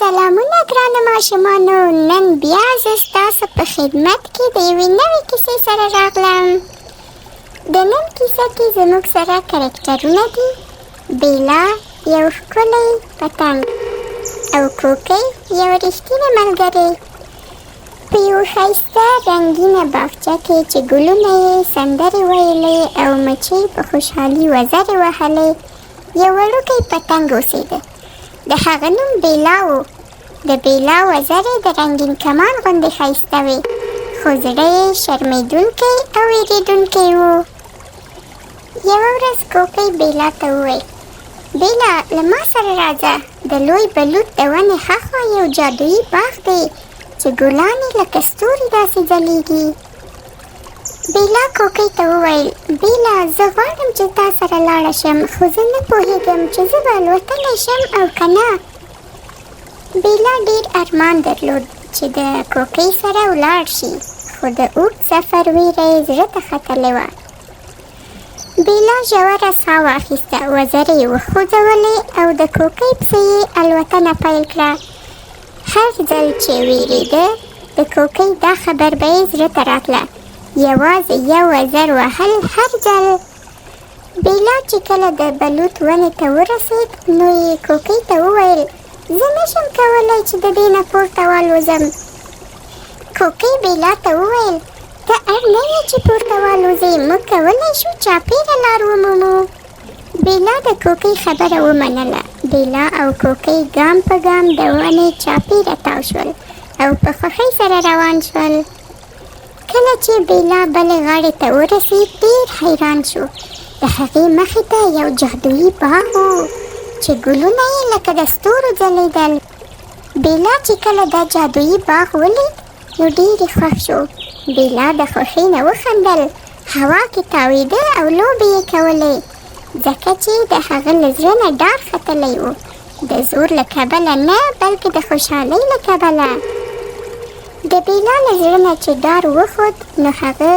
سلامونه ګرانو ماشومانو، نن بیا زه ستاسو په خدمت کې د یوې نوې کیسې سره راغلم. د نن کیسه کې زموږ سره کرکټرونه دي بیلا، یو ښکلی پتنګ، او کوکی، یو رښتینی ملګری. په یو ښایسته رنګینه باغچه کې چې ګلونه یې سندرې ویلې او مچۍ په خوشحالي وزرې وهلې، یو وړوکی پتنګ اوسېده. د هغه نوم بیلا و. د بیلا وزرې د رنګین کمان غوندې ښایسته وې، خو زړه یې شرمیدونکی او وېرېدونکی و. یوه ورځ کوکی بیلا ته وویل: بیلا، له ما سره راځه. د لوی بلوط د ونې هاخوا یو جادویي باغ دی چې ګلان یې لکه ستوري داسې ځلیږي. بیلا کوکی ته وویل: بیلا، زه غواړم چې تا سره لاړه شم، خو زه نه پوهېږم چې زه به الوتلی شم او که نه. بیلا ډېر ارمان درلود چې د کوکی سره ولاړ شي، خو د اوږد سفر ویره یې زړه ته ختلې وه. بیلا ژوره ساه واخیسته، وزرې یې وخوځولې او د کوکی پسې یې الوتنه پیل کړه. هر ځل چې ویرېده، د کوکی دا خبر به یې زړه ته راتله: یوازې یو وزر وهل هر ځل. بیلا چې کله د بلوط ونې ته ورسېد، نو یې کوکی ته وویل: زه نشم کولی چې د دې نه پورته والوځم. کوکی بیلا ته وویل: ته اړ نه یې چې پورته والوځې، موږ کولی شو چاپېره لار ومومو. بیلا د کوکی خبره ومنله. بیلا او کوکی ګام په ګام د ونې چاپېره تاو شول او په خوښۍ سره روان شول. کله چې بیلا بلې غاړې ته ورسېد، ډېر حیران شو. د هغې مخې ته یو جادویي باغ و چې ګلونه یې لکه د ستورو ځلېدل. بیلا چې کله دا جادویي باغ ولید، نو ډېر یې خوښ شو. بیلا د خوښۍ نه وخندل، هوا کې تاوېده او لوبې یې کولې، ځکه چې د هغه له زړه نه ډار ختلی و، د زور له کبله نه، بلکې د خوشحالۍ له کبله. د بیلا له زړه نه چې ډار وخوت، نو هغه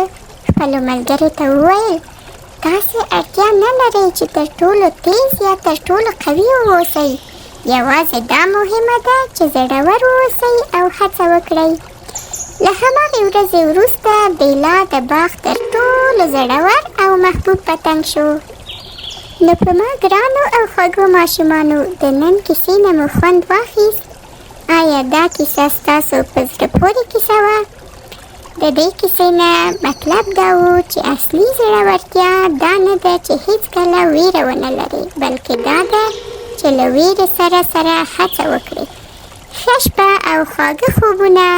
خپلو ملګرو ته وویل: تاسې اړتیا نه لرئ چې تر ټولو تیز یا تر ټولو قوي واوسئ، یوازې دا مهمه ده چې زړور واوسئ او هڅه وکړئ. له هماغې ورځې وروسته بیلا د باغ تر ټولو زړور او محبوب پتنګ شو. نو په ما ګرانو او خوږو ماشومانو، د نن کیسې نه مو خوند واخیست؟ آیا دا کیسه ستاسو په زړه پورې کیسه وه؟ د دې کیسې نه مطلب دا و چې اصلي زړورتیا دا نه ده چې هیڅکله ویره ونه لرئ، بلکې دا ده چې له ویرې سره هڅه وکړئ. ښه شپه او خواږه خوبونه.